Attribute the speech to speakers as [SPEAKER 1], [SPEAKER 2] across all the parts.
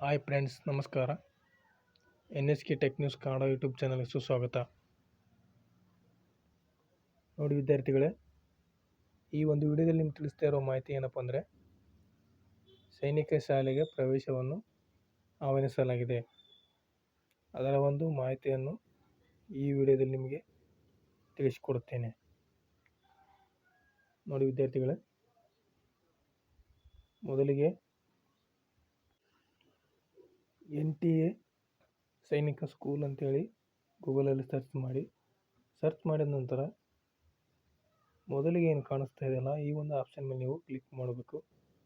[SPEAKER 1] Hi friends, ನಮಸ್ಕಾರ. NSK tech news Kannada YouTube ಚಾನಲ್ಗೆ ಸುಸ್ವಾಗತ. ನೋಡಿ ವಿದ್ಯಾರ್ಥಿಗಳೇ, ಈ ಒಂದು ವಿಡಿಯೋದಲ್ಲಿ ನಿಮ್ಗೆ ತಿಳಿಸ್ತಾ ಇರೋ ಮಾಹಿತಿ ಏನಪ್ಪ ಅಂದರೆ, ಸೈನಿಕ ಶಾಲೆಗೆ ಪ್ರವೇಶವನ್ನು ಆಹ್ವಾನಿಸಲಾಗಿದೆ. ಅದರ ಒಂದು ಮಾಹಿತಿಯನ್ನು ಈ ವಿಡಿಯೋದಲ್ಲಿ ನಿಮಗೆ ತಿಳಿಸಿಕೊಡುತ್ತೇನೆ. ನೋಡಿ ವಿದ್ಯಾರ್ಥಿಗಳೇ, ಮೊದಲಿಗೆ NTA ಸೈನಿಕ ಸ್ಕೂಲ್ ಅಂತೇಳಿ ಗೂಗಲಲ್ಲಿ ಸರ್ಚ್ ಮಾಡಿದ ನಂತರ ಮೊದಲಿಗೆ ಏನು ಕಾಣಿಸ್ತಾ ಇದೆಯಲ್ಲ, ಈ ಒಂದು ಆಪ್ಷನ್ ಮೇಲೆ ನೀವು ಕ್ಲಿಕ್ ಮಾಡಬೇಕು.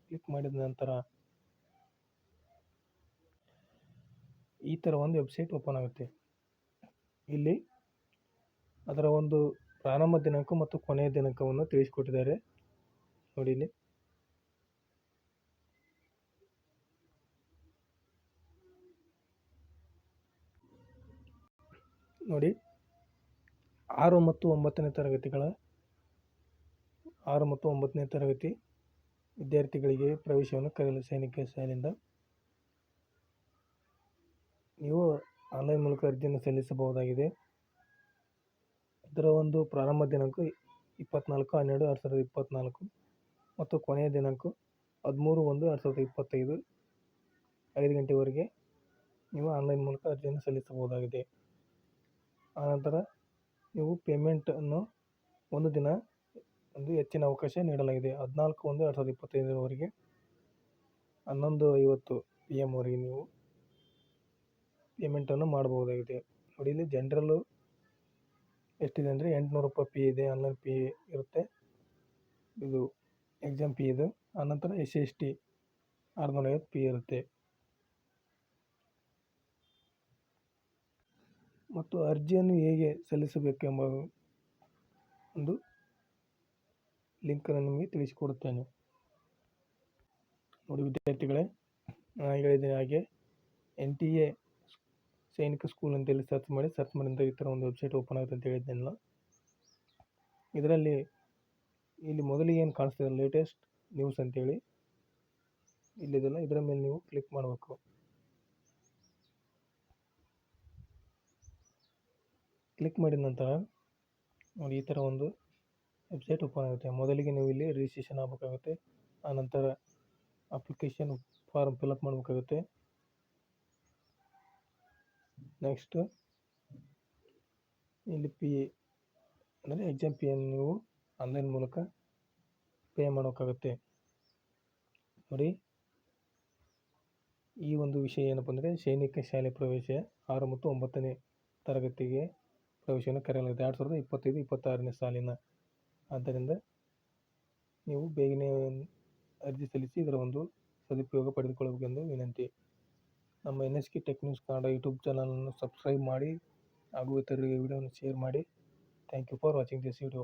[SPEAKER 1] ಕ್ಲಿಕ್ ಮಾಡಿದ ನಂತರ ಈ ಥರ ಒಂದು ವೆಬ್ಸೈಟ್ ಓಪನ್ ಆಗುತ್ತೆ. ಇಲ್ಲಿ ಅದರ ಒಂದು ಪ್ರಾರಂಭ ದಿನಾಂಕ ಮತ್ತು ಕೊನೆಯ ದಿನಾಂಕವನ್ನು ತಿಳಿಸಿಕೊಟ್ಟಿದ್ದಾರೆ. ನೋಡಿ ಇಲ್ಲಿ ನೋಡಿ 6 ಮತ್ತು 9ನೇ ತರಗತಿ ವಿದ್ಯಾರ್ಥಿಗಳಿಗೆ ಪ್ರವೇಶವನ್ನು ಕರೆಯಲು ಸೈನಿಕ ಶಾಲೆಯಿಂದ ನೀವು ಆನ್ಲೈನ್ ಮೂಲಕ ಅರ್ಜಿಯನ್ನು ಸಲ್ಲಿಸಬಹುದಾಗಿದೆ. ಇದರ ಒಂದು ಪ್ರಾರಂಭ ದಿನಾಂಕ 24/12/2024 ಮತ್ತು ಕೊನೆಯ ದಿನಾಂಕ 13/1/2025 5 ಗಂಟೆವರೆಗೆ ನೀವು ಆನ್ಲೈನ್ ಮೂಲಕ ಅರ್ಜಿಯನ್ನು ಸಲ್ಲಿಸಬಹುದಾಗಿದೆ. ಆನಂತರ ನೀವು ಪೇಮೆಂಟನ್ನು ಒಂದು ಹೆಚ್ಚಿನ ಅವಕಾಶ ನೀಡಲಾಗಿದೆ. 14/1/2025 11:50 PM ವರೆಗೆ ನೀವು ಪೇಮೆಂಟನ್ನು ಮಾಡಬಹುದಾಗಿದೆ. ನೋಡಿ ಇಲ್ಲಿ ಜನರಲ್ಲು ಎಷ್ಟಿದೆ ಅಂದರೆ 800 ರೂಪಾಯಿ ಫೀ ಇದೆ, ಆನ್ಲೈನ್ ಫೀ ಇರುತ್ತೆ, ಇದು ಎಕ್ಸಾಮ್ ಫೀ ಇದು. ಆನಂತರ SC/ST 650 ಫೀ ಇರುತ್ತೆ. ಮತ್ತು ಅರ್ಜಿಯನ್ನು ಹೇಗೆ ಸಲ್ಲಿಸಬೇಕೆಂಬ ಒಂದು ಲಿಂಕನ್ನು ನಿಮಗೆ ತಿಳಿಸಿಕೊಡುತ್ತೇನೆ. ನೋಡಿ ವಿದ್ಯಾರ್ಥಿಗಳೇ, ನಾನು ಹೇಳಿದ ಹಾಗೆ NTA ಸೈನಿಕ ಸ್ಕೂಲ್ ಅಂತೇಳಿ ಸರ್ಚ್ ಮಾಡಿದ ಈ ಥರ ಒಂದು ವೆಬ್ಸೈಟ್ ಓಪನ್ ಆಗುತ್ತೆ ಅಂತ ಹೇಳಿದ್ದೆನಲ್ಲ. ಇದರಲ್ಲಿ ಇಲ್ಲಿ ಮೊದಲಿಗೆ ಏನು ಕಾಣಿಸ್ತಿದೆ ಲೇಟೆಸ್ಟ್ ನ್ಯೂಸ್ ಅಂತೇಳಿ ಇಲ್ಲಿದೆಲ್ಲ, ಇದರ ಮೇಲೆ ನೀವು ಕ್ಲಿಕ್ ಮಾಡಬೇಕು. ಕ್ಲಿಕ್ ಮಾಡಿದ ನಂತರ ನೋಡಿ ಈ ಥರ ಒಂದು ವೆಬ್ಸೈಟ್ ಓಪನ್ ಆಗುತ್ತೆ. ಮೊದಲಿಗೆ ನೀವು ಇಲ್ಲಿ ರಿಜಿಸ್ಟ್ರೇಷನ್ ಆಗಬೇಕಾಗುತ್ತೆ. ಆನಂತರ ಅಪ್ಲಿಕೇಶನ್ ಫಾರ್ಮ್ ಫಿಲಪ್ ಮಾಡಬೇಕಾಗುತ್ತೆ. ನೆಕ್ಸ್ಟ್ ಇಲ್ಲಿ ಫೀ ಅಂದರೆ ಎಕ್ಸಾಮ್ ಫೀಯನ್ನು ನೀವು ಆನ್ಲೈನ್ ಮೂಲಕ ಪೇ ಮಾಡೋಕ್ಕಾಗುತ್ತೆ. ನೋಡಿ ಈ ಒಂದು ವಿಷಯ ಏನಪ್ಪ ಅಂದರೆ, ಸೈನಿಕ ಶಾಲೆ ಪ್ರವೇಶ 6 ಮತ್ತು 9ನೇ ತರಗತಿಗೆ ಪ್ರವೇಶವನ್ನು ಕರೆಯಲಾಗಿದೆ 2025-26ನೇ ಸಾಲಿನ. ಆದ್ದರಿಂದ ನೀವು ಬೇಗನೆ ಅರ್ಜಿ ಸಲ್ಲಿಸಿ ಇದರ ಒಂದು ಸದುಪಯೋಗ ಪಡೆದುಕೊಳ್ಳಬೇಕೆಂದು ವಿನಂತಿ. ನಮ್ಮ NSK tech news Kannada YouTube ಚಾನಲನ್ನು ಸಬ್ಸ್ಕ್ರೈಬ್ ಮಾಡಿ ಹಾಗೂ ಇತರರಿಗೆ ವಿಡಿಯೋವನ್ನು ಶೇರ್ ಮಾಡಿ. Thank you for watching this video.